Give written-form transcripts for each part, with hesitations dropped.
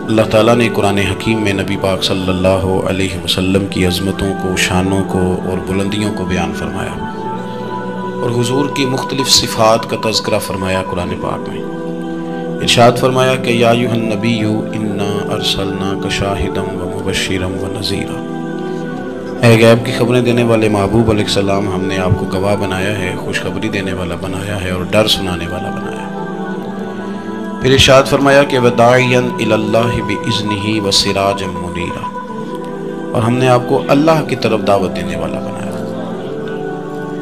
اللہ تعالیٰ نے قرآن حکیم میں نبی پاک صلی اللہ علیہ وسلم کی عظمتوں کو، شانوں کو اور بلندیوں کو بیان فرمایا، اور حضور کی مختلف صفات کا تذکرہ فرمایا قرآن پاک میں۔ ارشاد فرمایا کہ یا ایھا النبی انا ارسلناک شاہدا ومبشرا ونذیرا، اے غیب کی خبریں دینے والے محبوب علیہ السلام، ہم نے آپ کو گواہ بنایا ہے، خوشخبری دینے والا بنایا ہے اور ڈر سنانے والا بنایا ہے۔ پھر ارشاد فرمایا کہ وداعیا الی اللہ باذنہ وسراجا منیرا، اور ہم نے آپ کو اللہ کی طرف دعوت دینے والا بنایا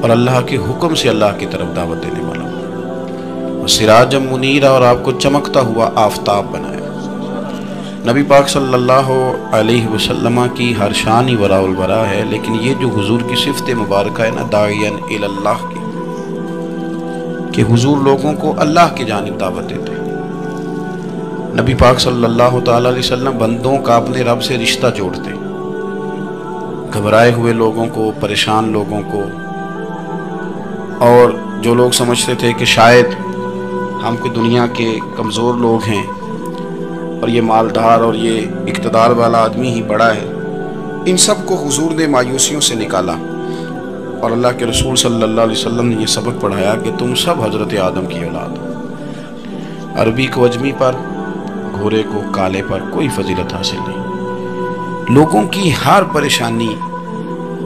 اور اللہ کے حکم سے اللہ کی طرف دعوت دینے والا بنایا، وسراجا منیرا، اور آپ کو چمکتا ہوا آفتاب بنایا۔ نبی پاک صلی اللہ علیہ وسلم کی ہر شان ہی وراء الورا ہے، لیکن یہ جو حضور کی صفت مبارکہ ہے نا، داعیا الی اللہ کی، کہ حضور لوگوں کو اللہ کی جانب دعوت دیتے ہیں۔ نبی پاک صلی اللہ تعالیٰ علیہ وسلم بندوں کا اپنے رب سے رشتہ جوڑتے، گھبرائے ہوئے لوگوں کو، پریشان لوگوں کو، اور جو لوگ سمجھتے تھے کہ شاید ہم کو دنیا کے کمزور لوگ ہیں اور یہ مالدار اور یہ اقتدار والا آدمی ہی بڑا ہے، ان سب کو حضور نے مایوسیوں سے نکالا، اور اللہ کے رسول صلی اللہ علیہ وسلم نے یہ سبق پڑھایا کہ تم سب حضرت آدم کی اولاد ہو۔ عربی کو اجمی پر، گھوڑے کو کالے پر کوئی فضیلت حاصل نہیں۔ لوگوں کی ہر پریشانی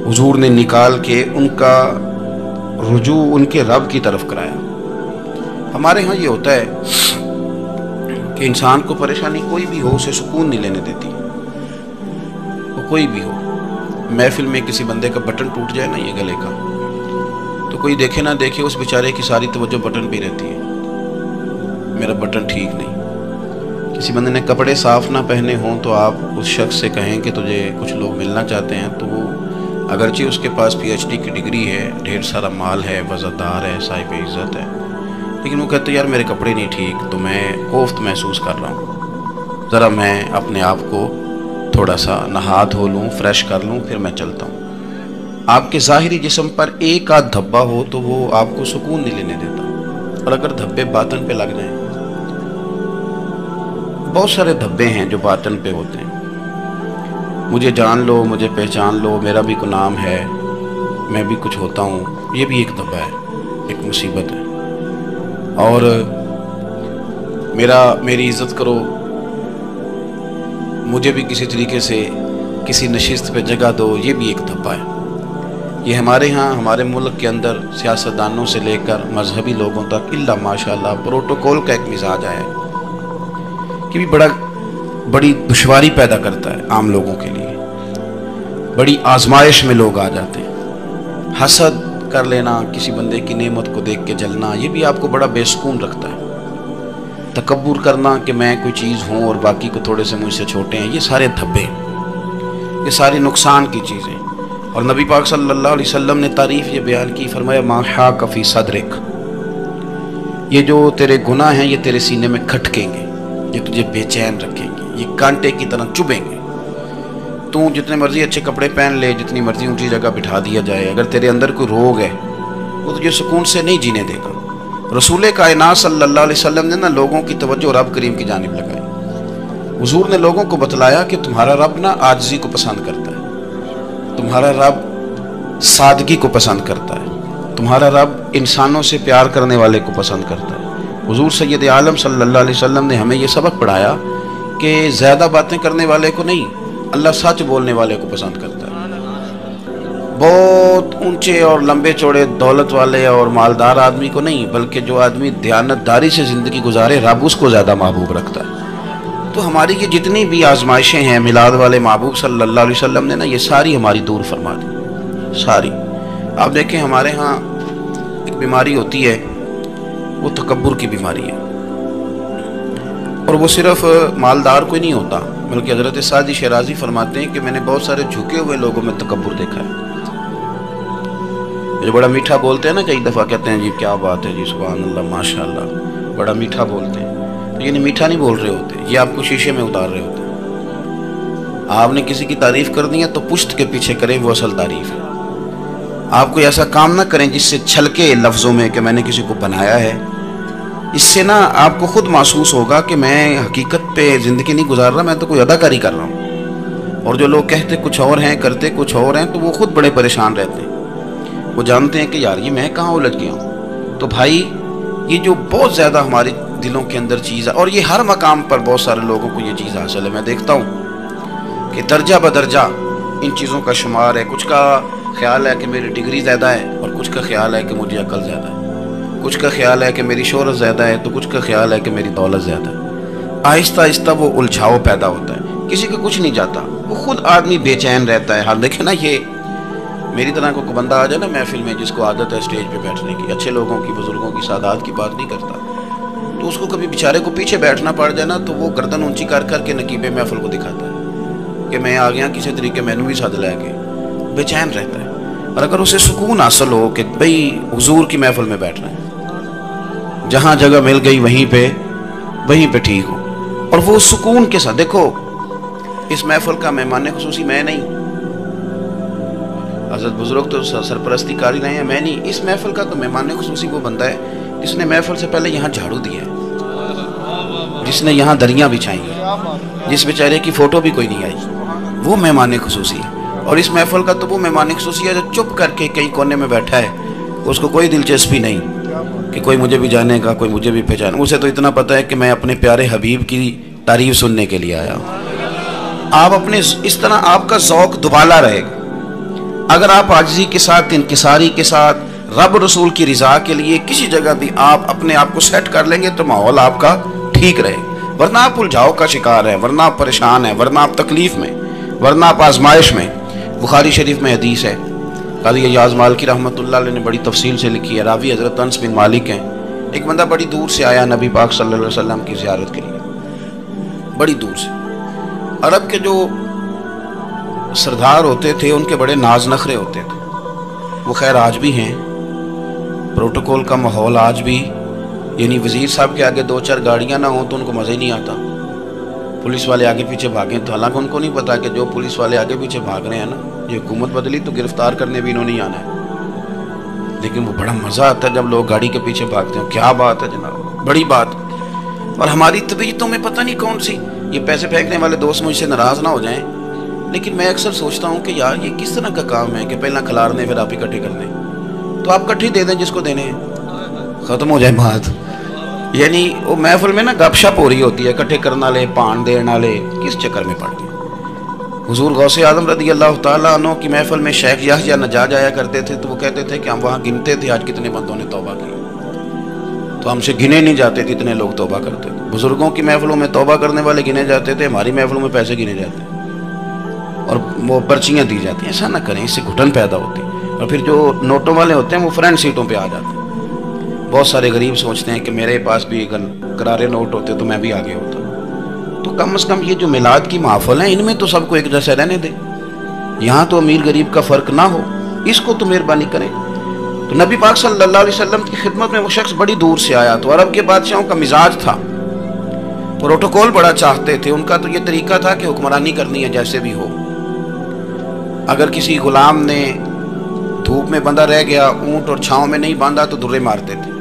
حضور نے نکال کے ان کا رجوع ان کے رب کی طرف کرایا۔ ہمارے ہاں یہ ہوتا ہے کہ انسان کو پریشانی کوئی بھی ہو، اسے سکون نہیں لینے دیتی، وہ کوئی بھی ہو۔ محفل میں کسی بندے کا بٹن ٹوٹ جائے نا، یہ گلے کا، تو کوئی دیکھے نہ دیکھے اس بیچارے کی ساری توجہ بٹن پہ رہتی ہے، میرا بٹن ٹھیک نہیں۔ کسی بندے نے کپڑے صاف نہ پہنے ہوں تو آپ اس شخص سے کہیں کہ تجھے کچھ لوگ ملنا چاہتے ہیں، تو وہ اگرچہ اس کے پاس پی ایچ ڈی کی ڈگری ہے، ڈھیر سارا مال ہے، وزادار ہے، صاحب عزت ہے، لیکن وہ کہتے ہیں یار میرے کپڑے نہیں ٹھیک، تو میں کوفت محسوس کر رہا ہوں، ذرا میں اپنے آپ کو تھوڑا سا نہا دھو لوں، فریش کر لوں، پھر میں چلتا ہوں۔ آپ کے ظاہری جسم پر ایک آدھ دھبا ہو تو وہ آپ کو سکون نہیں لینے دیتا، اور اگر دھبے باطن پہ لگ جائیں، بہت سارے دھبے ہیں جو باطن پہ ہوتے ہیں، مجھے جان لو، مجھے پہچان لو، میرا بھی کوئی نام ہے، میں بھی کچھ ہوتا ہوں، یہ بھی ایک دھبا ہے، ایک مصیبت ہے، اور میری عزت کرو، مجھے بھی کسی طریقے سے کسی نشست پہ جگہ دو، یہ بھی ایک دھبا ہے۔ یہ ہمارے ہاں، ہمارے ملک کے اندر سیاستدانوں سے لے کر مذہبی لوگوں تک الا ماشاءاللہ پروٹوکول کا ایک مزاج آیا ہے کہ بھی بڑی دشواری پیدا کرتا ہے عام لوگوں کے لیے، بڑی آزمائش میں لوگ آ جاتے ہیں۔ حسد کر لینا، کسی بندے کی نعمت کو دیکھ کے جلنا، یہ بھی آپ کو بڑا بے سکون رکھتا ہے۔ تکبر کرنا کہ میں کوئی چیز ہوں اور باقی کو تھوڑے سے مجھ سے چھوٹے ہیں، یہ سارے دھبے، یہ ساری نقصان کی چیزیں۔ اور نبی پاک صلی اللہ علیہ وسلم نے تعریف یہ بیان کی، فرمایا ما حاک فی صدرک، یہ جو تیرے گناہ ہیں یہ تیرے سینے میں کھٹکیں گے، یہ تجھے بے چین رکھیں گے، یہ کانٹے کی طرح چبھیں گے۔ تو جتنے مرضی اچھے کپڑے پہن لے، جتنی مرضی اونچی جگہ بٹھا دیا جائے، اگر تیرے اندر کوئی روگ ہے وہ تجھے سکون سے نہیں جینے دے گا۔ رسول کائنات صلی اللہ علیہ وسلم نے نا لوگوں کی توجہ رب کریم کی جانب لگائی۔ حضور نے لوگوں کو بتلایا کہ تمہارا رب نا عاجزی کو پسند کرتا ہے، تمہارا رب سادگی کو پسند کرتا ہے، تمہارا رب انسانوں سے پیار کرنے والے کو پسند کرتا ہے۔ حضور سید عالم صلی اللہ علیہ وسلم نے ہمیں یہ سبق پڑھایا کہ زیادہ باتیں کرنے والے کو نہیں، اللہ سچ بولنے والے کو پسند کرتا ہے۔ بہت اونچے اور لمبے چوڑے دولت والے اور مالدار آدمی کو نہیں، بلکہ جو آدمی دیانتداری سے زندگی گزارے، رب اس کو زیادہ محبوب رکھتا ہے۔ تو ہماری یہ جتنی بھی آزمائشیں ہیں، میلاد والے محبوب صلی اللہ علیہ وسلم نے نا یہ ساری ہماری دور فرما دی، ساری۔ آپ دیکھیں ہمارے ہاں ایک بیماری ہوتی ہے، وہ تکبر کی بیماری ہے، اور وہ صرف مالدار کوئی نہیں ہوتا، بلکہ حضرت سعدی شیرازی فرماتے ہیں کہ میں نے بہت سارے جھکے ہوئے لوگوں میں تکبر دیکھا ہے، جو بڑا میٹھا بولتے ہیں نا، کئی دفعہ کہتے ہیں جی کیا بات ہے جی، سبحان اللہ، ماشاءاللہ، بڑا میٹھا بولتے ہیں، تو یہ میٹھا نہیں بول رہے ہوتے، یہ آپ کو شیشے میں اتار رہے ہوتے ہیں۔ آپ نے کسی کی تعریف کر دی ہے تو پشت کے پیچھے کریں، وہ اصل تعریف ہے۔ آپ کوئی ایسا کام نہ کریں جس سے چھلکے لفظوں میں کہ میں نے کسی کو بنایا ہے، اس سے نا آپ کو خود محسوس ہوگا کہ میں حقیقت پہ زندگی نہیں گزار رہا، میں تو کوئی اداکاری کر رہا ہوں۔ اور جو لوگ کہتے کچھ اور ہیں کرتے کچھ اور ہیں تو وہ خود بڑے پریشان رہتے ہیں، وہ جانتے ہیں کہ یار یہ میں کہاں الجھ گیا ہوں۔ تو بھائی یہ جو بہت زیادہ ہمارے دلوں کے اندر چیز ہے، اور یہ ہر مقام پر بہت سارے لوگوں کو یہ چیز حاصل ہے، میں دیکھتا ہوں کہ درجہ بدرجہ ان چیزوں کا شمار ہے۔ کچھ کا خیال ہے کہ میری ڈگری زیادہ ہے، اور کچھ کا خیال ہے کہ مجھے عقل زیادہ ہے، کچھ کا خیال ہے کہ میری شہرت زیادہ ہے، تو کچھ کا خیال ہے کہ میری دولت زیادہ ہے۔ آہستہ آہستہ وہ الجھاؤ پیدا ہوتا ہے، کسی کا کچھ نہیں جاتا، وہ خود آدمی بے چین رہتا ہے۔ حال دیکھیں نا، یہ میری طرح کو بندہ آ جائے نا محفل میں، جس کو عادت ہے اسٹیج پہ بیٹھنے کی، اچھے لوگوں کی، بزرگوں کی سعادت کی بات نہیں کرتا، تو اس کو کبھی بیچارے کو پیچھے بیٹھنا پڑ جائے نا، تو وہ گردن اونچی کر کر کے نقیب محفل کو دکھاتا ہے کہ میں آ گیا، کسی طریقے میں نے بھی ساتھ لے کے بے چین رہتا ہے۔ اور اگر اسے سکون حاصل ہو کہ بھئی حضور کی محفل میں بیٹھنا ہے، جہاں جگہ مل گئی وہیں پہ ٹھیک ہو، اور وہ سکون کے ساتھ، دیکھو اس محفل کا مہمان خصوصی میں نہیں، حضرت بزرگ تو سرپرستی کاری رہے ہیں، میں نہیں، اس محفل کا تو مہمان خصوصی وہ بندہ ہے جس نے محفل سے پہلے یہاں جھاڑو دیا ہے، جس نے یہاں دریاں بچھائی ہیں، جس بیچارے کی فوٹو بھی کوئی نہیں آئی، وہ مہمان خصوصی ہے۔ اور اس محفل کا تو وہ مہمان خصوصی ہے جو چپ کر کے کئی کونے میں بیٹھا ہے، اس کو کوئی دلچسپی نہیں کہ کوئی مجھے بھی جانے گا، کوئی مجھے بھی پہچانے، اسے تو اتنا پتہ ہے کہ میں اپنے پیارے حبیب کی تعریف سننے کے لیے آیا ہوں۔ آپ اپنے اس طرح آپ کا ذوق دوبالا رہے گا اگر آپ عاجزی کے ساتھ، انکساری کے ساتھ، رب رسول کی رضا کے لیے کسی جگہ بھی آپ اپنے آپ کو سیٹ کر لیں گے تو ماحول آپ کا ٹھیک رہے گا، ورنہ آپ الجھاؤ کا شکار ہیں، ورنہ آپ پریشان ہیں، ورنہ آپ تکلیف میں، ورنہ آپ آزمائش میں۔ بخاری شریف میں حدیث ہے، قاضی ایاز مالکی رحمۃ اللہ علیہ نے بڑی تفصیل سے لکھی ہے، راوی حضرت انس بن مالک ہیں۔ ایک بندہ بڑی دور سے آیا نبی پاک صلی اللہ علیہ وسلم کی زیارت کے لیے، بڑی دور سے۔ عرب کے جو سردار ہوتے تھے ان کے بڑے ناز نخرے ہوتے تھے، وہ خیر آج بھی ہیں، پروٹوکول کا ماحول آج بھی، یعنی وزیر صاحب کے آگے دو چار گاڑیاں نہ ہوں تو ان کو مزہ ہی نہیں آتا، پولیس والے آگے پیچھے بھاگیں تو، حالانکہ ان کو نہیں پتا کہ جو پولیس والے آگے پیچھے بھاگ رہے ہیں نا، یہ حکومت بدلی تو گرفتار کرنے بھی انہوں نے آنا ہے، لیکن وہ بڑا مزہ آتا ہے جب لوگ گاڑی کے پیچھے بھاگتے ہیں، کیا بات ہے جناب، بڑی بات۔ اور ہماری طبیعتوں میں پتہ نہیں کون سی، یہ پیسے پھینکنے والے دوست مجھ سے ناراض نہ ہو جائیں، لیکن میں اکثر سوچتا ہوں کہ یار یہ کس طرح کا کام ہے کہ پہلا کھلارنے پھر آپ اکٹھے کرنے، تو آپ کٹھی دے دیں جس کو دینے ہیں، ختم ہو جائے بات۔ یعنی وہ محفل میں نا گپ شپ ہو رہی ہوتی ہے، اکٹھے کرنا لے، پان دینا لے، کس چکر میں پڑ گئے۔ حضور غوث اعظم رضی اللہ تعالیٰ عنہ کی محفل میں شیخ یحییٰ نجار جایا کرتے تھے تو وہ کہتے تھے کہ ہم وہاں گنتے تھے آج کتنے بندوں نے توبہ کی، تو ہم سے گنے نہیں جاتے تھے اتنے لوگ توبہ کرتے تھے۔ بزرگوں کی محفلوں میں توبہ کرنے والے گنے جاتے تھے، ہماری محفلوں میں پیسے گنے جاتے ہیں اور وہ پرچیاں دی جاتی ہیں۔ ایسا نہ کریں، اس سے گھٹن پیدا ہوتی ہے، اور پھر جو نوٹوں والے ہوتے ہیں وہ فرنٹ سیٹوں پہ آ جاتے ہیں۔ بہت سارے غریب سوچتے ہیں کہ میرے پاس بھی کرارے نوٹ ہوتے تو میں بھی آگے ہوتا، تو کم از کم یہ جو میلاد کی محفل ہیں ان میں تو سب کو ایک جیسے رہنے دیں، یہاں تو امیر غریب کا فرق نہ ہو، اس کو تو مہربانی کریں۔ تو نبی پاک صلی اللہ علیہ وسلم کی خدمت میں وہ شخص بڑی دور سے آیا، تو عرب کے بادشاہوں کا مزاج تھا، پروٹوکول بڑا چاہتے تھے، ان کا تو یہ طریقہ تھا کہ حکمرانی کرنی ہے جیسے بھی ہو۔ اگر کسی غلام نے دھوپ میں بندھا رہ گیا، اونٹ اور چھاؤں میں نہیں باندھا تو درے مارتے تھے،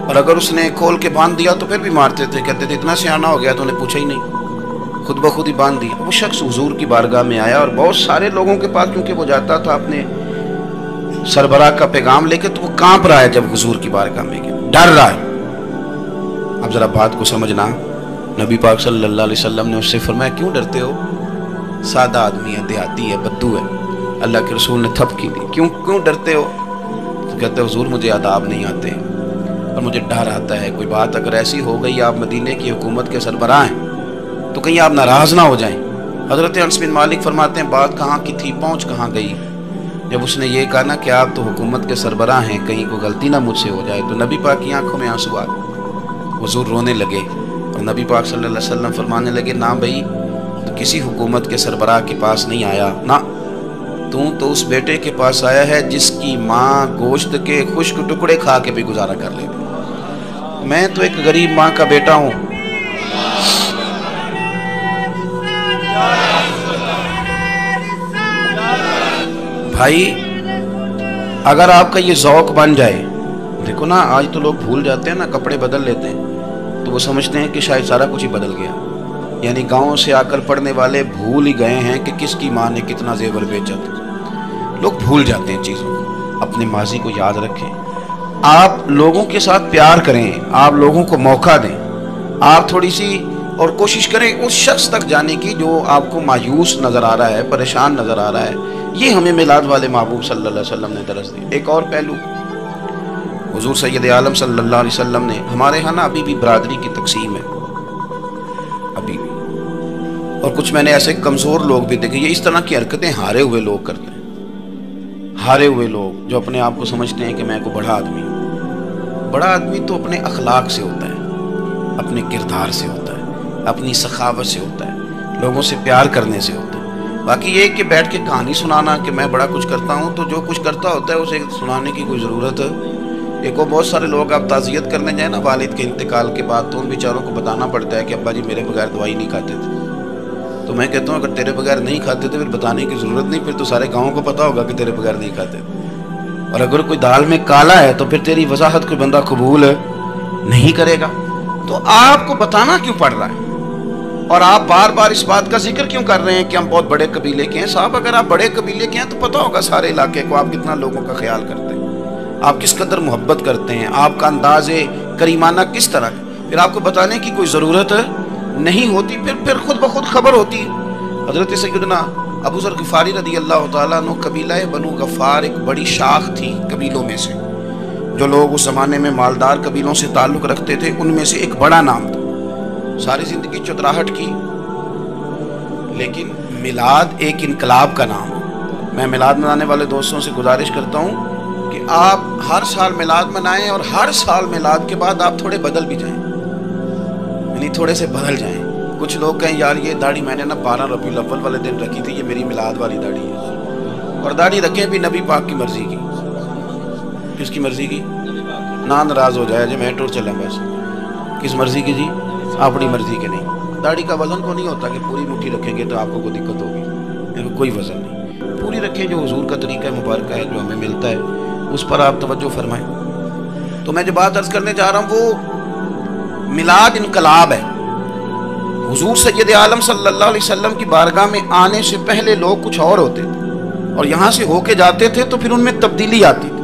اور اگر اس نے کھول کے باندھ دیا تو پھر بھی مارتے تھے، کہتے تھے اتنا سیانا ہو گیا تو انہیں پوچھا ہی نہیں، خود بخود ہی باندھ دیا۔ وہ شخص حضور کی بارگاہ میں آیا اور بہت سارے لوگوں کے پاس کیونکہ وہ جاتا تھا اپنے سربراہ کا پیغام لے کے، تو وہ کانپ رہا ہے جب حضور کی بارگاہ میں گیا، ڈر رہا ہے۔ اب ذرا بات کو سمجھنا، نبی پاک صلی اللہ علیہ وسلم نے اس سے فرمایا کیوں ڈرتے ہو، سادہ آدمی ہے، دیہاتی ہے، بدو ہے، اللہ کے رسول نے تھپ کی دی، کیوں ڈرتے ہو؟ تو کہتے حضور مجھے آداب نہیں آتے اور مجھے ڈر آتا ہے، کوئی بات اگر ایسی ہو گئی، آپ مدینے کی حکومت کے سربراہ ہیں تو کہیں آپ ناراض نہ ہو جائیں۔ حضرت انس بن مالک فرماتے ہیں بات کہاں کی تھی، پہنچ کہاں گئی، جب اس نے یہ کہا نا کہ آپ تو حکومت کے سربراہ ہیں، کہیں کوئی غلطی نہ مجھ سے ہو جائے، تو نبی پاک کی آنکھوں میں آنسو آ گئے، حضور رونے لگے، اور نبی پاک صلی اللہ علیہ وسلم فرمانے لگے نہ بھائی تو کسی حکومت کے سربراہ کے پاس نہیں آیا، نہ تو اس بیٹے کے پاس آیا ہے جس کی ماں گوشت کے خشک ٹکڑے کھا کے بھی گزارا کر لیتی، میں تو ایک غریب ماں کا بیٹا ہوں۔ بھائی اگر آپ کا یہ ذوق بن جائے، دیکھو نا آج تو لوگ بھول جاتے ہیں نا، کپڑے بدل لیتے ہیں تو وہ سمجھتے ہیں کہ شاید سارا کچھ ہی بدل گیا. یعنی گاؤں سے آ کر پڑھنے والے بھول ہی گئے ہیں کہ کس کی ماں نے کتنا زیور بیچا تھا. لوگ بھول جاتے ہیں چیزوں کو. اپنے ماضی کو یاد رکھیں. آپ لوگوں کے ساتھ پیار کریں، آپ لوگوں کو موقع دیں، آپ تھوڑی سی اور کوشش کریں اس شخص تک جانے کی جو آپ کو مایوس نظر آ رہا ہے، پریشان نظر آ رہا ہے. یہ ہمیں میلاد والے محبوب صلی اللہ علیہ وسلم نے درس دی. ایک اور پہلو، حضور سید عالم صلی اللہ علیہ وسلم نے، ہمارے ہاں نا ابھی بھی برادری کی تقسیم ہے ابھی بھی، اور کچھ میں نے ایسے کمزور لوگ بھی دیکھے. یہ اس طرح کی حرکتیں ہارے ہوئے لوگ کرتے ہیں. ہارے ہوئے لوگ جو اپنے آپ کو سمجھتے ہیں کہ میں کوئی بڑا آدمی ہوں. بڑا آدمی تو اپنے اخلاق سے ہوتا ہے، اپنے کردار سے ہوتا ہے، اپنی سخاوت سے ہوتا ہے، لوگوں سے پیار کرنے سے ہوتا ہے. باقی یہ کہ بیٹھ کے کہانی سنانا کہ میں بڑا کچھ کرتا ہوں، تو جو کچھ کرتا ہوتا ہے اسے سنانے کی کوئی ضرورت ہے. ایک اور بہت سارے لوگ آپ تعزیت کرنے جائیں نا والد کے انتقال کے بعد، تو ان بیچاروں کو بتانا پڑتا ہے کہ ابا جی میرے بغیر دوائی نہیں کھاتے تھے. تو میں کہتا ہوں اگر تیرے بغیر نہیں کھاتے تھے پھر بتانے کی ضرورت نہیں، پھر تو سارے گاؤں کو پتا ہوگا کہ تیرے بغیر نہیں کھاتے. اور اگر کوئی دال میں کالا ہے تو پھر تیری وضاحت کوئی بندہ قبول نہیں کرے گا. تو آپ کو بتانا کیوں پڑ رہا ہے؟ اور آپ بار بار اس بات کا ذکر کیوں کر رہے ہیں کہ ہم بہت بڑے قبیلے کے ہیں؟ صاحب اگر آپ بڑے قبیلے کے ہیں تو پتا ہوگا سارے علاقے کو آپ کتنا لوگوں کا خیال کرتے ہیں، آپ کس قدر محبت کرتے ہیں، آپ کا انداز کریمانہ کس طرح ہے. پھر آپ کو بتانے کی کوئی ضرورت نہیں ہوتی، پھر خود بخود خبر ہوتی ہے. حضرت سیدنا ابو ذر غفاری رضی اللہ تعالیٰ عنہ، قبیلہ بنو غفار ایک بڑی شاخ تھی قبیلوں میں سے. جو لوگ اس زمانے میں مالدار قبیلوں سے تعلق رکھتے تھے ان میں سے ایک بڑا نام تھا. ساری زندگی چتراہٹ کی، لیکن میلاد ایک انقلاب کا نام ہے. میں میلاد منانے والے دوستوں سے گزارش کرتا ہوں کہ آپ ہر سال میلاد منائیں، اور ہر سال میلاد کے بعد آپ تھوڑے بدل بھی جائیں، یعنی تھوڑے سے بدل جائیں. کچھ لوگ کہیں یار یہ داڑھی میں نے نا 12 ربیع الاول والے دن رکھی تھی، یہ میری میلاد والی داڑھی ہے. اور داڑھی رکھیں بھی نبی پاک کی مرضی کی. کس کی مرضی کی؟ نہ ناراض ہو جائے جی میں ٹور چلیں بس. کس مرضی کی جی؟ اپنی مرضی کے نہیں. داڑھی کا وزن کو نہیں ہوتا کہ پوری مٹھی رکھیں گے تو آپ کو کوئی دقت ہوگی، کوئی وزن نہیں. پوری رکھیں، جو حضور کا طریقہ مبارکہ ہے جو ہمیں ملتا ہے اس پر آپ توجہ فرمائیں. تو میں جو بات عرض کرنے جا رہا ہوں وہ میلاد انقلاب ہے. حضور سید عالم صلی اللہ علیہ وسلم کی بارگاہ میں آنے سے پہلے لوگ کچھ اور ہوتے تھے، اور یہاں سے ہو کے جاتے تھے تو پھر ان میں تبدیلی آتی تھی.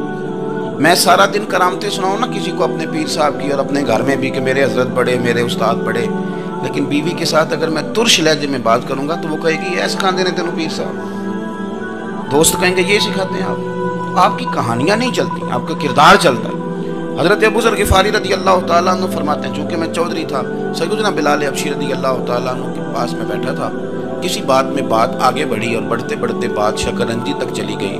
میں سارا دن کرامتیں سناؤں نا کسی کو اپنے پیر صاحب کی، اور اپنے گھر میں بھی کہ میرے حضرت بڑے، میرے استاد بڑے، لیکن بیوی کے ساتھ اگر میں ترش لہجے میں بات کروں گا تو وہ کہے گی یہ سکھاتے ہیں تینوں پیر صاحب. دوست کہیں گے یہ سکھاتے ہیں آپ. آپ کی کہانیاں نہیں چلتی، آپ کا کردار چلتا ہے. حضرت ابو ذر غفاری رضی اللہ تعالیٰ عنہ فرماتے ہیں چونکہ میں چودھری تھا، سیدنا بلال حبشی رضی اللہ تعالیٰ عنہ کے پاس میں بیٹھا تھا. کسی بات میں بات آگے بڑھی اور بڑھتے بڑھتے بات شکرنجی تک چلی گئی.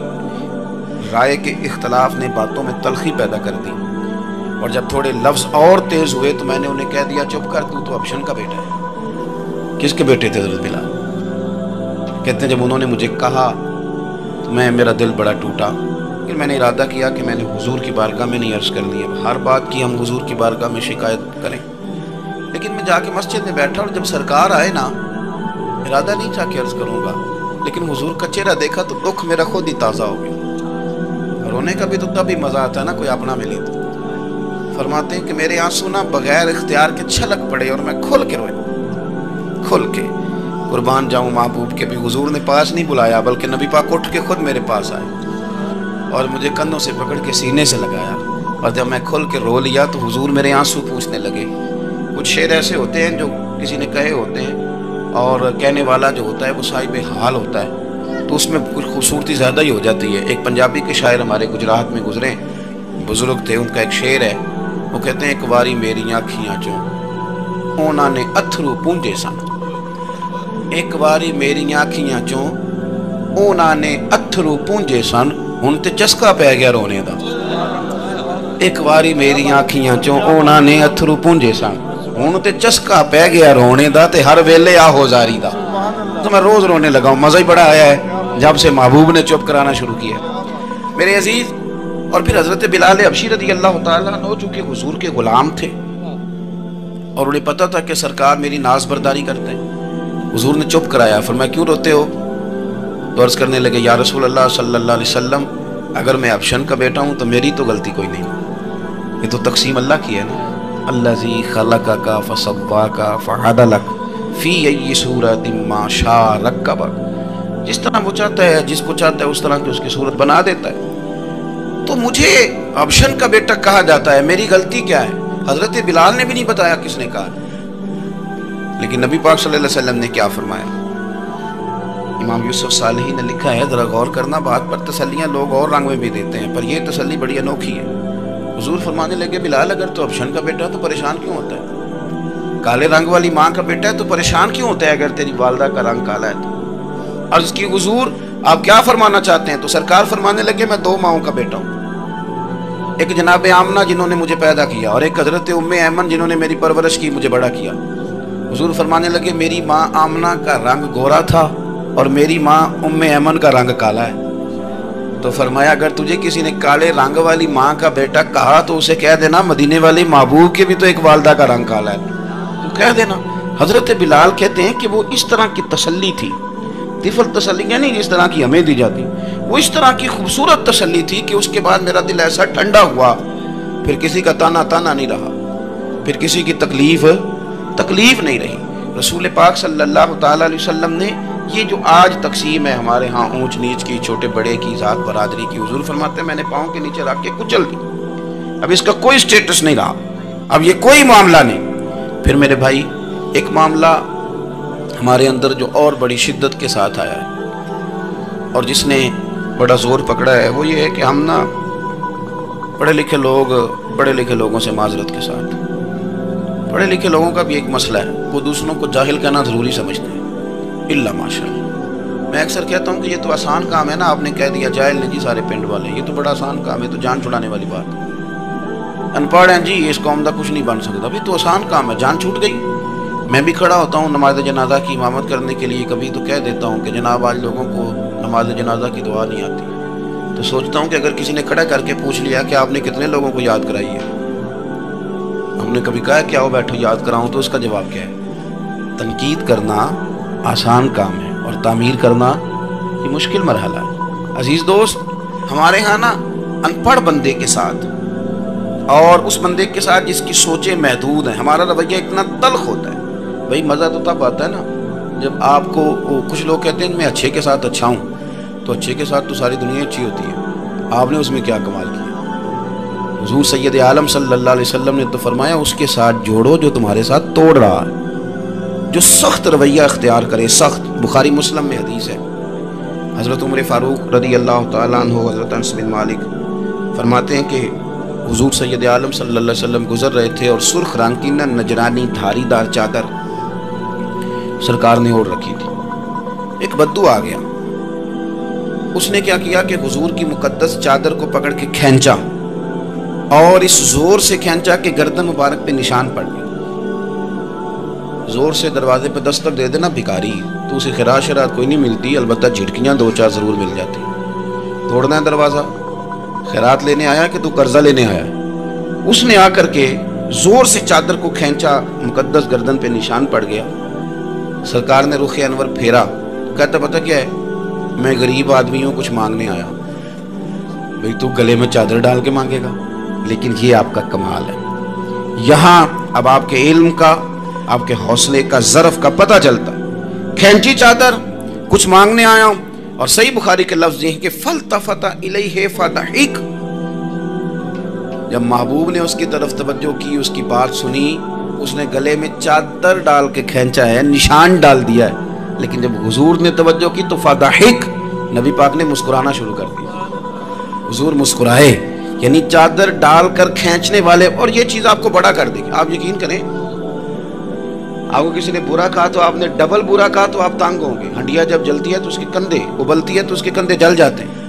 رائے کے اختلاف نے باتوں میں تلخی پیدا کر دی، اور جب تھوڑے لفظ اور تیز ہوئے تو میں نے انہیں کہہ دیا چپ کر، تو ابشن کا بیٹا ہے. کس کے بیٹے تھے حضرت بلال؟ کہتے ہیں جب انہوں نے مجھے کہا تو میرا دل بڑا ٹوٹا. پھر میں نے ارادہ کیا کہ میں نے حضور کی بارگاہ میں نہیں عرض کرنی ہے. ہر بات کی ہم حضور کی بارگاہ میں شکایت کریں. لیکن میں جا کے مسجد میں بیٹھا، اور جب سرکار آئے نا، ارادہ نہیں تھا کہ عرض کروں گا، لیکن حضور کا چہرہ دیکھا تو دکھ میرا خود ہی تازہ ہو گیا. رونے کا بھی تو تب ہی مزہ آتا ہے نا کوئی اپنا ملے تو. فرماتے ہیں کہ میرے آنسو نا بغیر اختیار کے چھلک پڑے، اور میں کھل کے رویا، کھل کے. قربان جاؤں محبوب کے بھی حضور نے پاس نہیں بلایا، بلکہ نبی پاک اٹھ کے خود میرے پاس آئے اور مجھے کندھوں سے پکڑ کے سینے سے لگایا. اور جب میں کھل کے رو لیا تو حضور میرے آنسو پوچھنے لگے. کچھ شعر ایسے ہوتے ہیں جو کسی نے کہے ہوتے ہیں، اور کہنے والا جو ہوتا ہے وہ صاحب حال ہوتا ہے، تو اس میں کچھ خوبصورتی زیادہ ہی ہو جاتی ہے. ایک پنجابی کے شاعر ہمارے گجرات میں گزرے، بزرگ تھے، ان کا ایک شعر ہے، وہ کہتے ہیں ایک باری میری آنکھیاں چوں اونا نے اتھرو پونجے سن. ایک باری میری آنکھیاں چوں اونا نے اتھرو پونجے سن، ہن تے چسکا پہ گیا رونے دا. ایک باری میری آنکھیاں چوں اونا نے اتھرو پونجے سن، ہن تے چسکا پہ گیا رونے دا، تے ہر ویلے آہو زاری دا. تو میں روز رونے لگا ہوں. مزہ ہی بڑا آیا ہے جب سے محبوب نے چپ کرانا شروع کیا میرے عزیز. اور پھر حضرت بلال حبشی رضی اللہ تعالیٰ عنہ چونکہ حضور کے غلام تھے، اور انہیں پتا تھا کہ سرکار میری ناز برداری کرتے ہیں، حضور نے چپ کرایا. فرمایا کیوں روتے ہو؟ تو عرض کرنے لگے یا رسول اللہ صلی اللہ علیہ وسلم، اگر میں ابشن کا بیٹا ہوں تو میری تو غلطی کوئی نہیں، یہ تو تقسیم اللہ کی ہے نا، الذی خلقک فسواک فعدلک فی ای صورت ما شاء رکبک، جس طرح وہ چاہتا ہے، جس کو چاہتا ہے اس طرح کی اس کی صورت بنا دیتا ہے۔ تو مجھے ابشن کا بیٹا کہا جاتا ہے، میری غلطی کیا ہے؟ حضرت بلال نے بھی نہیں بتایا کس نے کہا، لیکن نبی پاک صلی اللہ علیہ وسلم نے کیا فرمایا؟ امام یوسف صالحی نے لکھا ہے، ذرا غور کرنا بات پر، تسلیاں لوگ اور رنگ میں بھی دیتے ہیں، پر یہ تسلی بڑی انوکھی ہے۔ حضور فرمانے لگے، بلال اگر تو ابشن کا بیٹا تو پریشان کیوں ہوتا ہے؟ کالے رنگ والی ماں کا بیٹا ہے تو پریشان کیوں ہوتا ہے اگر تیری والدہ کا رنگ کالا ہے تو؟ عرض کی، حضور آپ کیا فرمانا چاہتے ہیں؟ تو سرکار فرمانے لگے، میں دو ماؤں کا بیٹا ہوں، ایک جناب آمنہ جنہوں نے مجھے پیدا کیا، اور ایک حضرت ام ایمن جنہوں نے میری پرورش کی، مجھے بڑا کیا۔ حضور فرمانے لگے، میری ماں آمنہ کا رنگ گورا تھا اور میری ماں ام ایمن کا رنگ کالا ہے۔ تو فرمایا، اگر تجھے کسی نے کالے رنگ والی ماں کا بیٹا کہا تو اسے کہہ دینا مدینے والے محبوب کے بھی تو ایک والدہ کا رنگ کالا ہے، تو کہہ دینا۔ حضرت بلال کہتے ہیں کہ وہ اس طرح کی تسلی تھی، طفل تسلی یعنی جس طرح کی ہمیں دی جاتی، وہ اس طرح کی خوبصورت تسلی تھی کہ اس کے بعد میرا دل ایسا ٹھنڈا ہوا، پھر کسی کا تانا نہیں رہا، پھر کسی کی تکلیف نہیں رہی۔ رسول پاک صلی اللہ تعالیٰ علیہ وسلم نے یہ جو آج تقسیم ہے ہمارے ہاں اونچ نیچ کی، چھوٹے بڑے کی، ذات برادری کی، حضور فرماتے ہیں میں نے پاؤں کے نیچے رکھ کے کچل دی، اب اس کا کوئی سٹیٹس نہیں رہا، اب یہ کوئی معاملہ نہیں۔ پھر میرے بھائی ایک معاملہ ہمارے اندر جو اور بڑی شدت کے ساتھ آیا ہے اور جس نے بڑا زور پکڑا ہے، وہ یہ ہے کہ ہم نا پڑھے لکھے لوگوں سے معذرت کے ساتھ، پڑھے لکھے لوگوں کا بھی ایک مسئلہ ہے، وہ دوسروں کو جاہل کہنا ضروری سمجھتے ہیں، الا ماشاء اللہ۔ میں اکثر کہتا ہوں کہ یہ تو آسان کام ہے نا، آپ نے کہہ دیا جاہل نہیں جی سارے پنڈ والے، یہ تو بڑا آسان کام ہے، تو جان چھڑانے والی بات ہے، ان پڑھ ہیں جی اس قوم دا کچھ نہیں بن سکتا، بھی تو آسان کام ہے، جان چھوٹ گئی۔ میں بھی کھڑا ہوتا ہوں نماز جنازہ کی امامت کرنے کے لیے، کبھی تو کہہ دیتا ہوں کہ جناب آج لوگوں کو نماز جنازہ کی دعا نہیں آتی، تو سوچتا ہوں کہ اگر کسی نے کھڑا کر کے پوچھ لیا کہ آپ نے کتنے لوگوں کو یاد کرائی ہے، ہم نے کبھی کہا کہ آؤ بیٹھو یاد کراؤں، تو اس کا جواب کیا ہے؟ تنقید کرنا آسان کام ہے اور تعمیر کرنا یہ مشکل مرحلہ ہے۔ عزیز دوست، ہمارے ہاں نا ان پڑھ بندے کے ساتھ اور اس بندے کے ساتھ جس کی سوچیں محدود ہیں، ہمارا رویہ اتنا تلخ ہوتا ہے۔ بھائی مزہ تو تب آتا ہے نا جب آپ کو، کچھ لوگ کہتے ہیں میں اچھے کے ساتھ اچھا ہوں، تو اچھے کے ساتھ تو ساری دنیا اچھی ہوتی ہے، آپ نے اس میں کیا کمال کیا؟ حضور سید عالم صلی اللہ علیہ وسلم نے تو فرمایا اس کے ساتھ جوڑو جو تمہارے ساتھ توڑ رہا ہے، جو سخت رویہ اختیار کرے، سخت۔ بخاری مسلم میں حدیث ہے، حضرت عمر فاروق رضی اللہ تعالیٰ عنہ، حضرت انس بن مالک فرماتے ہیں کہ حضور سید عالم صلی اللہ علیہ وسلم گزر رہے تھے اور سرخ رنگ کی نجرانی دھاری دار چادر سرکار نے اوڑھ رکھی تھی۔ ایک بدو آ گیا، اس نے کیا کیا کہ حضور کی مقدس چادر کو پکڑ کے کھینچا، اور اس زور سے کھینچا کہ گردن مبارک پہ نشان پڑ گیا۔ زور سے دروازے پہ دستک دے دینا بھکاری، تو اسے خیرات شرات کوئی نہیں ملتی، البتہ جھٹکیاں دو چار ضرور مل جاتی۔ توڑنا ہے دروازہ، خیرات لینے آیا کہ تو قرضہ لینے آیا؟ اس نے آ کر کے زور سے چادر کو کھینچا، مقدس گردن پہ نشان پڑ گیا۔ سرکار نے رخ انور پھیرا، کہتا پتہ کیا ہے؟ میں غریب آدمی ہوں، کچھ مانگنے آیا۔ بھئی تو گلے میں چادر ڈال کے مانگے گا؟ لیکن یہ آپ کا کمال ہے، یہاں اب آپ کے علم کا، آپ کے حوصلے کا، ظرف کا پتہ چلتا۔ کھینچی چادر، کچھ مانگنے آیا ہوں، اور صحیح بخاری کے لفظ یہ ہیں کہ فَالْتَفَتَ إِلَيْهِ فَضَحِكَ، جب محبوب نے اس کی طرف توجہ کی، اس کی بات سنی، اس نے گلے میں چادر ڈال کے کھینچا ہے، نشان ڈال دیا ہے، لیکن جب حضور نے توجہ کی تو فَضَحِكَ، نبی پاک نے مسکرانا شروع کر دیا، حضور مسکرائے، یعنی چادر ڈال کر کھینچنے والے۔ اور یہ چیز آپ کو بڑا کر دے گی، آپ یقین کریں، آپ کو کسی نے برا کہا تو آپ نے ڈبل برا کہا تو آپ تانگ ہوں گے۔ ہنڈیا جب جلتی ہے تو اس کے کندھے، ابلتی ہے تو اس کے کندھے جل جاتے ہیں۔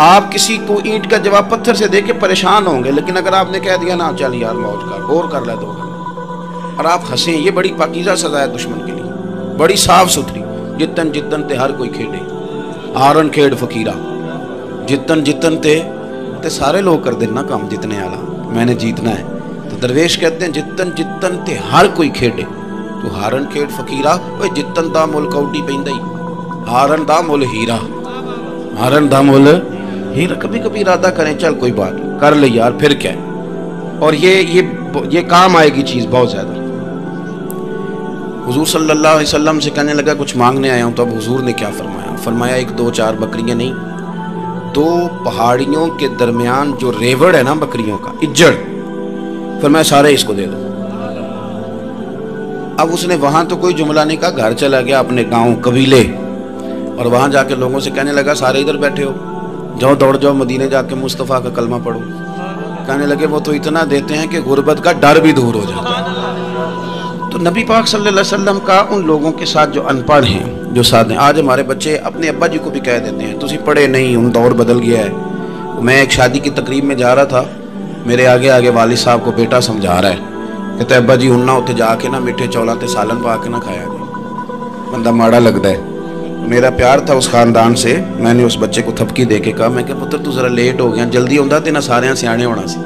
آپ کسی کو اینٹ کا جواب پتھر سے دے کے پریشان ہوں گے، لیکن اگر آپ نے کہہ دیا نا چل یار موج کر، غور کر لے تو، اور آپ ہنسیں، یہ بڑی پاکیزہ سزا ہے دشمن کے لیے، بڑی صاف ستھری۔ جتن جتن تے ہر کوئی کھیڑے، ہارن کھیڑ فقیرہ، جتن جتن تے سارے لوگ کر دینا کام جتنے آلا، میں نے جیتنا ہے۔ تو درویش کہتے ہیں جتن جتن تے ہر کوئی کھیڑے، تو ہارن کھیڑ فقیرہ، وہ جتن دا مل کوٹی پیندہ ہی، ہارن دا مل ہیرا، ہارن دا مل ہیرا۔ کبھی کبھی ارادہ کریں چل کوئی بات کر لے یار، پھر کیا ہے، اور یہ کام آئے گی چیز بہت زیادہ۔ حضور صلی اللہ علیہ وسلم سے کہنے لگا کچھ مانگنے آیا ہوں، تو اب حضور نے کیا فرمایا؟ فرمایا ایک دو چار بکریاں نہیں، دو پہاڑیوں کے درمیان جو ریوڑ ہے نا بکریوں کا، اجڑ، فرمایا سارے اس کو دے دو۔ اب اس نے وہاں تو کوئی جملہ نہیں کہا، گھر چلا گیا اپنے گاؤں قبیلے، اور وہاں جا کے لوگوں سے کہنے لگا سارے ادھر بیٹھے ہو، جاؤ دوڑ جاؤ مدینے جا کے مصطفیٰ کا کلمہ پڑھو۔ کہنے لگے وہ تو اتنا دیتے ہیں کہ غربت کا ڈر بھی دور ہو جاتا ہے۔ تو نبی پاک صلی اللہ علیہ وسلم کا ان لوگوں کے ساتھ جو ان پڑھ ہیں، جو ساتھ ہیں، آج ہمارے بچے اپنے ابا جی کو بھی کہہ دیتے ہیں تسی پڑھے نہیں، ان دور بدل گیا ہے۔ میں ایک شادی کی تقریب میں جا رہا تھا، میرے آگے آگے والد صاحب کو بیٹا سمجھا رہا ہے، کہتا ہے ابا جی ہن نہ اتنے جا کے نہ میٹھے چولاں تے سالن پا کے نہ کھایا جائے، بندہ ماڑا لگتا ہے۔ میرا پیار تھا اس خاندان سے، میں نے اس بچے کو تھپکی دے کے کہا، میں کہ پتر تو ذرا لیٹ ہو گیا، جلدی ہوندا تے نہ سارے سیانے ہونا سی۔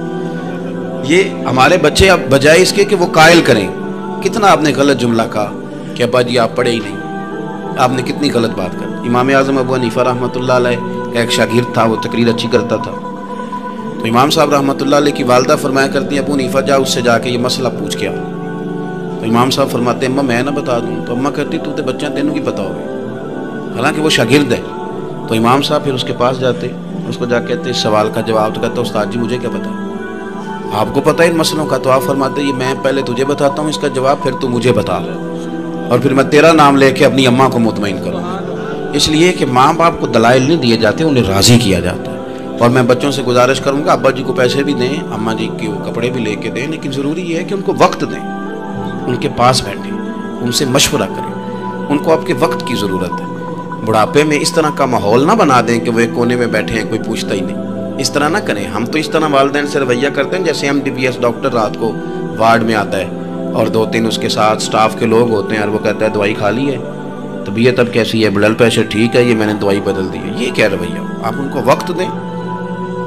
یہ ہمارے بچے اب بجائے اس کے کہ وہ قائل کریں، کتنا آپ نے غلط جملہ کہا کہ ابا جی آپ پڑھے ہی نہیں، آپ نے کتنی غلط بات کر۔ امام اعظم ابو حنیفہ رحمۃ اللہ علیہ کا ایک شاگرد تھا، وہ تقریر اچھی کرتا تھا، تو امام صاحب رحمۃ اللہ علیہ کی والدہ فرمایا کرتی ہیں ابو حنیفہ جا اس سے جا کے یہ مسئلہ پوچھ کے آ۔ تو امام صاحب فرماتے ہیں اماں میں نہ بتا دوں، تو اماں کہتی تو تے بچہ تینوں کی پتا ہوگی، حالانکہ وہ شاگرد ہے۔ تو امام صاحب پھر اس کے پاس جاتے، اس کو جا کے کہتے اس سوال کا جواب، تو کہتا استاد جی مجھے کیا پتا، آپ کو پتہ ہے ان مسئلوں کا؟ تو آپ فرماتے ہیں میں پہلے تجھے بتاتا ہوں اس کا جواب، پھر تو مجھے بتا، اور پھر میں تیرا نام لے کے اپنی اماں کو مطمئن کروں۔ اس لیے کہ ماں باپ کو دلائل نہیں دیے جاتے، انہیں راضی کیا جاتا ہے۔ اور میں بچوں سے گزارش کروں گا ابا جی کو پیسے بھی دیں، اماں جی کے کپڑے بھی لے کے دیں، لیکن ضروری یہ ہے کہ ان کو وقت دیں، ان کے پاس بیٹھیں، ان سے مشورہ کریں، ان کو آپ کے وقت کی ضرورت ہے۔ بڑھاپے میں اس طرح کا ماحول نہ بنا دیں کہ وہ ایک کونے میں بیٹھے ہیں، کوئی پوچھتا ہی نہیں، اس طرح نہ کریں۔ ہم تو اس طرح والدین سے رویہ کرتے ہیں جیسے MBBS ڈاکٹر رات کو وارڈ میں آتا ہے اور 2-3 اس کے ساتھ سٹاف کے لوگ ہوتے ہیں، اور وہ کہتا ہے دوائی کھا لی ہے، طبیعت اب کیسی ہے، بلڈ پریشر ٹھیک ہے، یہ میں نے دوائی بدل دی ہے۔ یہ کیا رویہ؟ آپ ان کو وقت دیں۔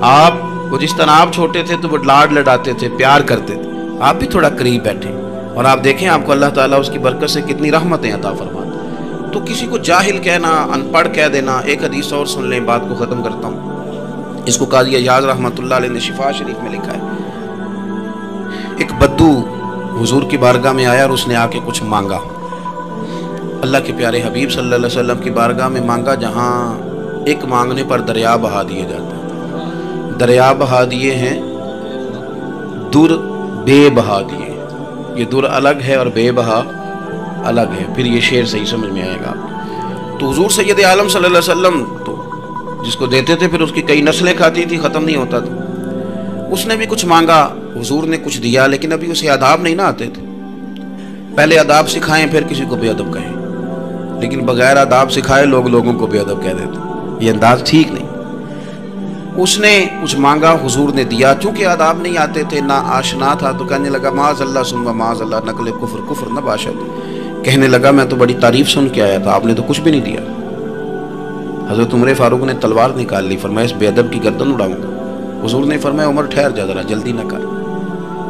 آپ وہ جس طرح آپ چھوٹے تھے تو وہ لاڈ لڈاتے تھے، پیار کرتے تھے، آپ بھی تھوڑا قریب بیٹھیں، اور آپ دیکھیں آپ کو اللہ تعالیٰ اس کی برکت سے کتنی رحمتیں عطا فرماتا۔ تو کسی کو جاہل کہنا، ان پڑھ کہہ دینا۔ ایک حدیث اور سن لیں، بات کو ختم کرتا ہوں۔ اس کو قاضی ایاز رحمۃ اللہ علیہ نے شفا شریف میں لکھا ہے۔ ایک بدو حضور کی بارگاہ میں آیا اور اس نے آ کے کچھ مانگا، اللہ کے پیارے حبیب صلی اللہ علیہ وسلم کی بارگاہ میں مانگا جہاں ایک مانگنے پر دریا بہا دیے جاتے ہیں۔ دریا بہا دیے ہیں، در بے بہا دیے، یہ در الگ ہے اور بے بہا الگ ہے، پھر یہ شعر صحیح سمجھ میں آئے گا۔ تو حضور سید عالم صلی اللہ علیہ وسلم تو جس کو دیتے تھے پھر اس کی کئی نسلیں کھاتی تھی، ختم نہیں ہوتا تھا۔ اس نے بھی کچھ مانگا، حضور نے کچھ دیا، لیکن ابھی اسے آداب نہیں نہ آتے تھے۔ پہلے آداب سکھائیں پھر کسی کو بے ادب کہیں، لیکن بغیر آداب سکھائے لوگوں کو بے ادب کہہ دیتے، یہ انداز ٹھیک نہیں۔ اس نے کچھ مانگا، حضور نے دیا، چونکہ آداب نہیں آتے تھے، نہ آشنا تھا، تو کہنے لگا معاذ اللہ ثم معاذ اللہ، نقل کفر نہ باشد۔ کہنے لگا میں تو بڑی تعریف سن کے آیا تھا، آپ نے تو کچھ بھی نہیں دیا۔ حضرت عمر فاروق نے تلوار نکال لی، فرمایا اس بے ادب کی گردن اڑاؤں گا۔ حضور نے فرمایا عمر ٹھہر جا ذرا، جلدی نہ کر۔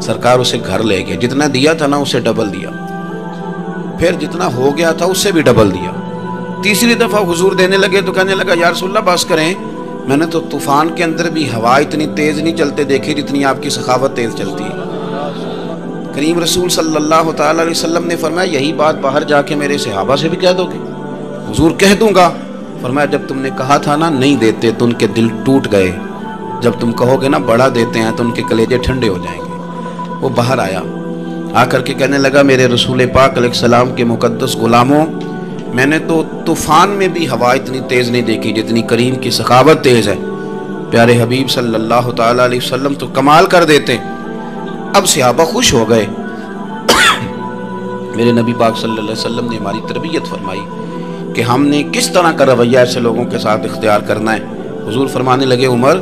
سرکار اسے گھر لے گئے، جتنا دیا تھا نا اسے ڈبل دیا، پھر جتنا ہو گیا تھا اس سے بھی ڈبل دیا۔ تیسری دفعہ حضور دینے لگے تو کہنے لگا یا رسول اللہ بس کریں، میں نے تو طوفان کے اندر بھی ہوا اتنی تیز نہیں چلتے دیکھی جتنی آپ کی سخاوت تیز چلتی ہے۔ کریم رسول صلی اللہ تعالی علیہ وسلم نے فرمایا یہی بات باہر جا کے میرے صحابہ سے بھی کہہ دو گے؟ حضور کہہ دوں گا۔ فرمایا جب تم نے کہا تھا نا نہیں دیتے تو ان کے دل ٹوٹ گئے، جب تم کہو گے نا بڑا دیتے ہیں تو ان کے کلیجے ٹھنڈے ہو جائیں گے۔ وہ باہر آیا، آ کر کے کہنے لگا میرے رسول پاک علیہ السلام کے مقدس غلاموں، میں نے تو طوفان میں بھی ہوا اتنی تیز نہیں دیکھی جتنی کریم کی سخاوت تیز ہے۔ پیارے حبیب صلی اللہ تعالی علیہ وسلم تو کمال کر دیتے۔ اب صحابہ خوش ہو گئے۔ میرے نبی پاک صلی اللہ علیہ وسلم نے ہماری تربیت فرمائی کہ ہم نے کس طرح کا رویہ ایسے لوگوں کے ساتھ اختیار کرنا ہے۔ حضور فرمانے لگے عمر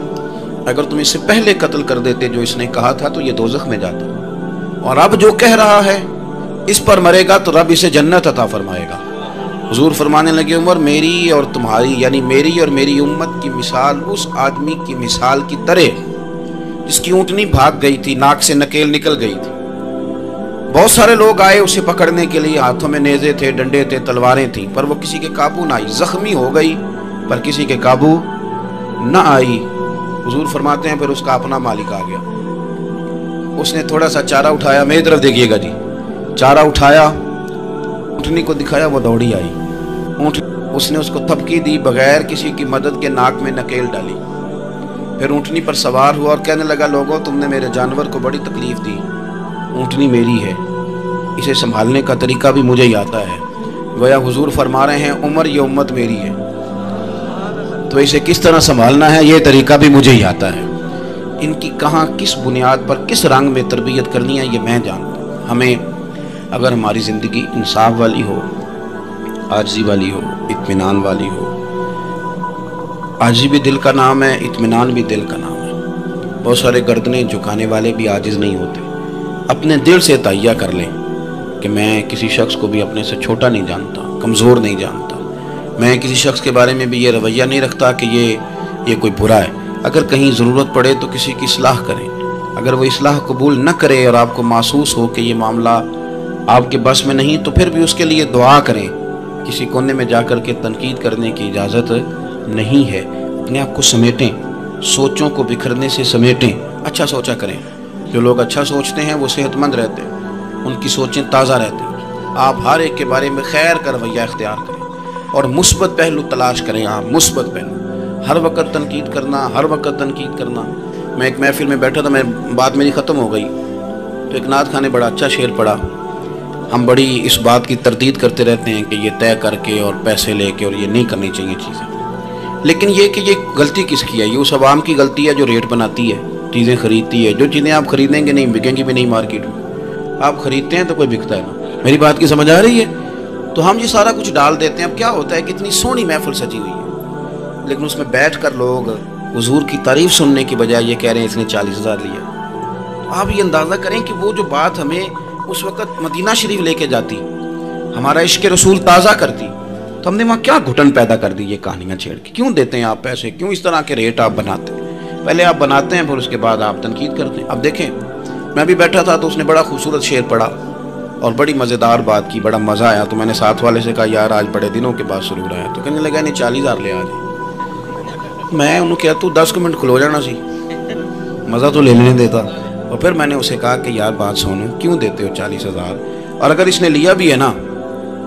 اگر تم اس سے پہلے قتل کر دیتے جو اس نے کہا تھا تو یہ دوزخ میں جاتا، اور اب جو کہہ رہا ہے اس پر مرے گا تو رب اسے جنت عطا فرمائے گا۔ حضور فرمانے لگے عمر میری اور تمہاری یعنی میری اور میری امت کی مثال اس آدمی کی مثال کی طرح جس کی اونٹنی بھاگ گئی تھی، ناک سے نکیل نکل گئی تھی، بہت سارے لوگ آئے اسے پکڑنے کے لیے، ہاتھوں میں نیزے تھے، ڈنڈے تھے، تلواریں تھیں، پر وہ کسی کے قابو نہ آئی، زخمی ہو گئی پر کسی کے قابو نہ آئی۔ حضور فرماتے ہیں پھر اس کا اپنا مالک آ گیا، اس نے تھوڑا سا چارہ اٹھایا، میری طرف دیکھیے گا جی، چارہ اٹھایا، اونٹنی کو دکھایا، وہ دوڑی آئی، اس نے اس کو تھپکی دی، بغیر کسی کی مدد کے ناک میں نکیل ڈالی، پھر اونٹنی پر سوار ہوا اور کہنے لگا لوگوں تم نے میرے جانور کو بڑی تکلیف دی، اونٹنی میری ہے، اسے سنبھالنے کا طریقہ بھی مجھے ہی آتا ہے۔ گویا حضور فرما رہے ہیں عمر یہ امت میری ہے، تو اسے کس طرح سنبھالنا ہے یہ طریقہ بھی مجھے ہی آتا ہے۔ ان کی کہاں کس بنیاد پر کس رنگ میں تربیت کرنی ہے یہ میں جانتا ہوں۔ ہمیں اگر ہماری زندگی انصاف والی ہو، عاجزی والی ہو، اطمینان والی ہو، عاجزی بھی دل کا نام ہے، اطمینان بھی دل کا نام ہے۔ بہت سارے گردنیں جھکانے والے بھی عاجز نہیں ہوتے۔ اپنے دل سے تہیہ کر لیں کہ میں کسی شخص کو بھی اپنے سے چھوٹا نہیں جانتا، کمزور نہیں جانتا، میں کسی شخص کے بارے میں بھی یہ رویہ نہیں رکھتا کہ یہ کوئی برا ہے۔ اگر کہیں ضرورت پڑے تو کسی کی اصلاح کریں، اگر وہ اصلاح قبول نہ کرے اور آپ کو محسوس ہو کہ یہ معاملہ آپ کے بس میں نہیں تو پھر بھی اس کے لیے دعا کریں۔ کسی کونے میں جا کر کے تنقید کرنے کی اجازت نہیں ہے۔ اپنے آپ کو سمیٹیں، سوچوں کو بکھرنے سے سمیٹیں، اچھا سوچا کریں۔ جو لوگ اچھا سوچتے ہیں وہ صحت مند رہتے ہیں، ان کی سوچیں تازہ رہتی ہیں۔ آپ ہر ایک کے بارے میں خیر کا رویہ اختیار کریں اور مثبت پہلو تلاش کریں۔ آپ مثبت پہلو، ہر وقت تنقید کرنا۔ میں ایک محفل میں بیٹھا تھا، بات میری ختم ہو گئی تو ایک نعت خواں نے بڑا اچھا شعر پڑھا۔ ہم بڑی اس بات کی تردید کرتے رہتے ہیں کہ یہ طے کر کے اور پیسے لے کے اور یہ نہیں کرنی چاہیے چیزیں، لیکن یہ کہ یہ غلطی کس کی ہے؟ یہ اس عوام کی غلطی ہے جو ریٹ بناتی ہے، چیزیں خریدتی ہے۔ جو چیزیں آپ خریدیں گے نہیں بکیں گی بھی نہیں مارکیٹ میں، آپ خریدتے ہیں تو کوئی بکتا ہے نا۔ میری بات کی سمجھ آ رہی ہے؟ تو ہم یہ سارا کچھ ڈال دیتے ہیں۔ اب کیا ہوتا ہے کہ اتنی سونی محفل سجی ہوئی ہے، لیکن اس میں بیٹھ کر لوگ حضور کی تعریف سننے کی بجائے یہ کہہ رہے ہیں اس نے 40,000 لیا۔ تو آپ یہ اندازہ کریں کہ وہ جو بات ہمیں اس وقت مدینہ شریف لے کے جاتی، ہمارا عشق رسول تازہ کرتی، تو ہم نے وہاں کیا گھٹن پیدا کر دی یہ کہانیاں چھیڑ کے؟ کیوں دیتے ہیں آپ پیسے؟ کیوں اس طرح کے ریٹ آپ بناتے ہیں؟ پہلے آپ بناتے ہیں پھر اس کے بعد آپ تنقید کرتے ہیں۔ اب دیکھیں، میں بھی بیٹھا تھا تو اس نے بڑا خوبصورت شعر پڑھا اور بڑی مزیدار بات کی، بڑا مزہ آیا۔ تو میں نے ساتھ والے سے کہا یار آج بڑے دنوں کے بعد سرور آیا، تو کہنے لگا نہیں 40,000 لے آج۔ میں انہوں کہا تو 10 منٹ کھلو جانا سی، مزہ تو لے لینے دیتا۔ اور پھر میں نے اسے کہا کہ یار بات سنو، کیوں دیتے ہو 40,000؟ اور اگر اس نے لیا بھی ہے نا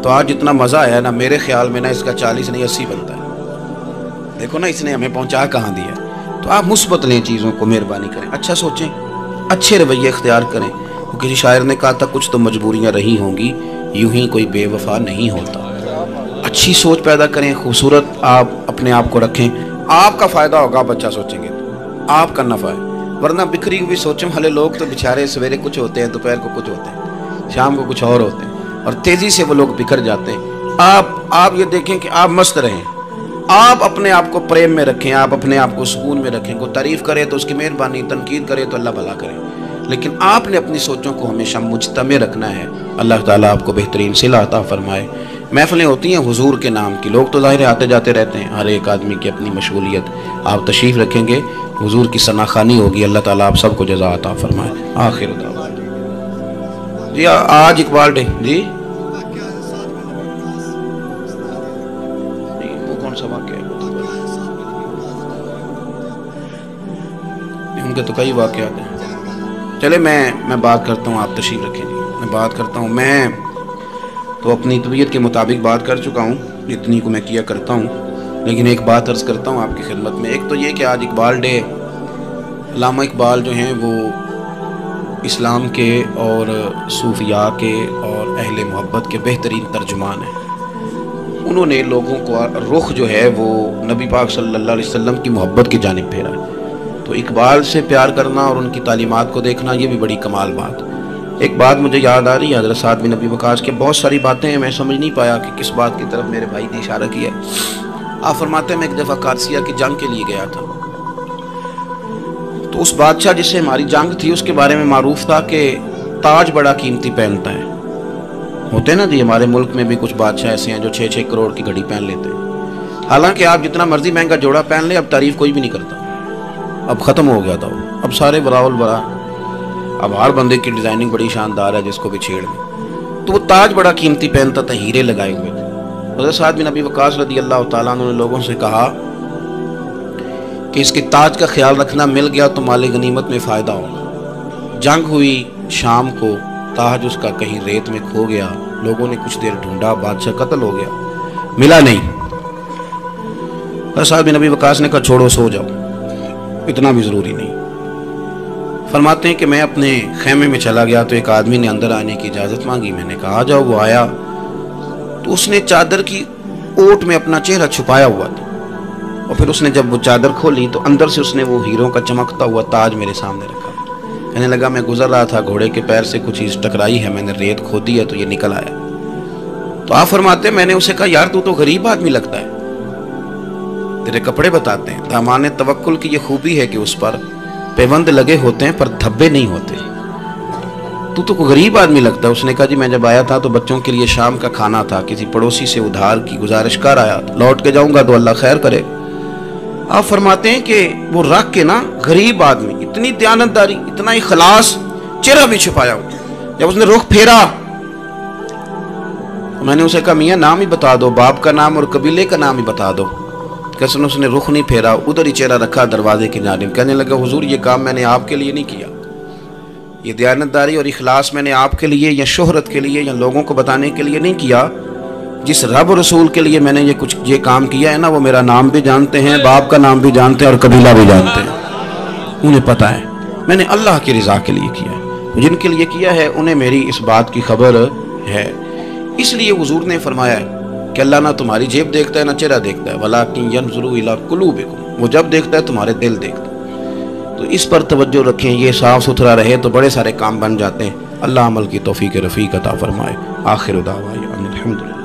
تو آج جتنا مزہ آیا نا میرے خیال میں نا اس کا 40 نہیں 80 بنتا ہے۔ دیکھو نا اس نے ہمیں پہنچا کہاں دیا۔ تو آپ مثبت لیں چیزوں کو، مہربانی کریں، اچھا سوچیں، اچھے رویے اختیار کریں۔ کسی شاعر نے کہا تھا کچھ تو مجبوریاں رہی ہوں گی، یوں ہی کوئی بے وفا نہیں ہوتا۔ اچھی سوچ پیدا کریں، خوبصورت آپ اپنے آپ کو رکھیں، آپ کا فائدہ ہوگا آپ اچھا سوچیں گے تو آپ کا نفع ہے۔ ورنہ بکھری ہوئی سوچیں والے لوگ تو بیچارے سویرے کچھ ہوتے ہیں، دوپہر کو کچھ ہوتے ہیں، شام کو کچھ اور ہوتے ہیں، اور تیزی سے وہ لوگ بکھر جاتے ہیں۔ آپ یہ دیکھیں کہ آپ مست رہیں، آپ اپنے آپ کو پریم میں رکھیں، آپ اپنے آپ کو سکون میں رکھیں۔ کوئی تعریف کرے تو اس کی مہربانی، تنقید کرے تو اللہ بھلا کرے، لیکن آپ نے اپنی سوچوں کو ہمیشہ مجتمع رکھنا ہے۔ اللہ تعالیٰ آپ کو بہترین صلہ عطا فرمائے۔ محفلیں ہوتی ہیں حضور کے نام کی، لوگ تو ظاہر آتے جاتے رہتے ہیں، ہر ایک آدمی کی اپنی مشغولیت۔ آپ تشریف رکھیں گے، حضور کی ثناخوانی ہوگی، اللہ تعالیٰ آپ سب کو جزا عطا فرمائے۔ آخر دعوانا جی آج اقبال ڈے جی وہ کون سا واقعہ ہے؟ ان کے تو کئی واقعات ہیں۔ چلے میں بات کرتا ہوں، آپ تشریف رکھیں جی، میں بات کرتا ہوں۔ میں تو اپنی طبیعت کے مطابق بات کر چکا ہوں، اتنی کو میں کیا کرتا ہوں، لیکن ایک بات عرض کرتا ہوں آپ کی خدمت میں۔ ایک تو یہ کہ آج اقبال ڈے، علامہ اقبال جو ہیں وہ اسلام کے اور صوفیاء کے اور اہل محبت کے بہترین ترجمان ہیں۔ انہوں نے لوگوں کو رخ جو ہے وہ نبی پاک صلی اللہ علیہ وسلم کی محبت کی جانب پھیرا ہے۔ تو اقبال سے پیار کرنا اور ان کی تعلیمات کو دیکھنا یہ بھی بڑی کمال بات۔ ایک بات مجھے یاد آ رہی ہے حضرت سعد بن ابی وقاص کے، بہت ساری باتیں ہیں میں سمجھ نہیں پایا کہ کس بات کی طرف میرے بھائی نے اشارہ کیا۔ آپ فرماتے ہیں میں ایک دفعہ قادسیہ کی جنگ کے لیے گیا تھا، تو اس بادشاہ جس سے ہماری جنگ تھی اس کے بارے میں معروف تھا کہ تاج بڑا قیمتی پہنتا ہے۔ ہوتے ہیں نا جی ہمارے ملک میں بھی کچھ بادشاہ ایسے ہیں جو 6-6 کروڑ کی گھڑی پہن لیتے ہیں، حالانکہ آپ جتنا مرضی مہنگا جوڑا پہن لیں اب تعریف کوئی بھی نہیں کرتا، اب ختم ہو گیا تھا وہ، اب سارے براء البراء، اب ہر بندے کی ڈیزائننگ بڑی شاندار ہے جس کو بھی چھیڑ دیں۔ تو وہ تاج بڑا قیمتی پہنتا تھا، ہیرے لگائے ہوئے تھے۔ حضرت سعد بن ابی وقاص رضی اللہ تعالیٰ عنہ نے لوگوں سے کہا کہ اس کے تاج کا خیال رکھنا، مل گیا تو مال غنیمت میں فائدہ ہوگا۔ جنگ ہوئی شام کو، تاج اس کا کہیں ریت میں کھو گیا، لوگوں نے کچھ دیر ڈھونڈا، بادشاہ قتل ہو گیا، ملا نہیں۔ سعد بن ابی وقاص نے کہا چھوڑو سو جاؤ، اتنا بھی ضروری نہیں۔ فرماتے ہیں کہ میں اپنے خیمے میں چلا گیا تو ایک آدمی نے اندر آنے کی اجازت مانگی، میں نے کہا آ جاؤ۔ وہ آیا تو اس نے چادر کی اوٹ میں اپنا چہرہ چھپایا ہوا تھا، اور پھر اس نے جب وہ چادر کھولی تو اندر سے اس نے وہ ہیروں کا چمکتا ہوا تاج میرے سامنے رکھا۔ کہنے لگا میں گزر رہا تھا، گھوڑے کے پیر سے کچھ چیز ٹکرائی ہے، میں نے ریت کھودی ہے تو یہ نکل آیا۔ تو آپ فرماتے ہیں میں نے اسے کہا یار تو غریب آدمی لگتا ہے، تیرے کپڑے بتاتے ہیں۔ دامان توکل کی یہ خوبی ہے کہ اس پر پیوند لگے ہوتے ہیں پر دھبے نہیں ہوتے، تو غریب آدمی لگتا ہے۔ اس نے کہا جی میں جب آیا تھا تو بچوں کے لیے شام کا کھانا تھا، کسی پڑوسی سے ادھار کی گزارش کر آیا، لوٹ کے جاؤں گا تو اللہ خیر کرے۔ آپ فرماتے ہیں کہ وہ رکھ کے نا غریب آدمی، اتنی دیانتداری، اتنا اخلاص، چہرہ بھی چھپایا ہوا۔ جب اس نے رخ پھیرا میں نے اسے کہا میاں نام ہی بتا دو، باپ کا نام اور قبیلے کا نام ہی بتا دو۔ کیسے اس نے رخ نہیں پھیرا، ادھر ہی چہرہ رکھا دروازے کی جانب۔ کہنے لگا حضور یہ کام میں نے آپ کے لیے نہیں کیا، یہ دیانتداری اور اخلاص میں نے آپ کے لیے یا شہرت کے لیے یا لوگوں کو بتانے کے لیے نہیں کیا، جس رب رسول کے لیے میں نے یہ کام کیا ہے نا، وہ میرا نام بھی جانتے ہیں، باپ کا نام بھی جانتے ہیں اور قبیلہ بھی جانتے ہیں، انہیں پتہ ہے میں نے اللہ کی رضا کے لیے کیا ہے، جن کے لیے کیا ہے انہیں میری اس بات کی خبر ہے۔ اس لیے حضور نے فرمایا ہے کہ اللہ نہ تمہاری جیب دیکھتا ہے نہ چہرہ دیکھتا ہے، وَلَٰكِن يَنْظُرُ إِلَىٰ قُلُوبِكُمْ، وہ جب دیکھتا ہے تمہارے دل دیکھتا ہے۔ تو اس پر توجہ رکھیں، یہ صاف ستھرا رہے تو بڑے سارے کام بن جاتے ہیں۔ اللہ عمل کی توفیق رفیق عطا فرمائے۔ آخر دعوانا الحمدللہ۔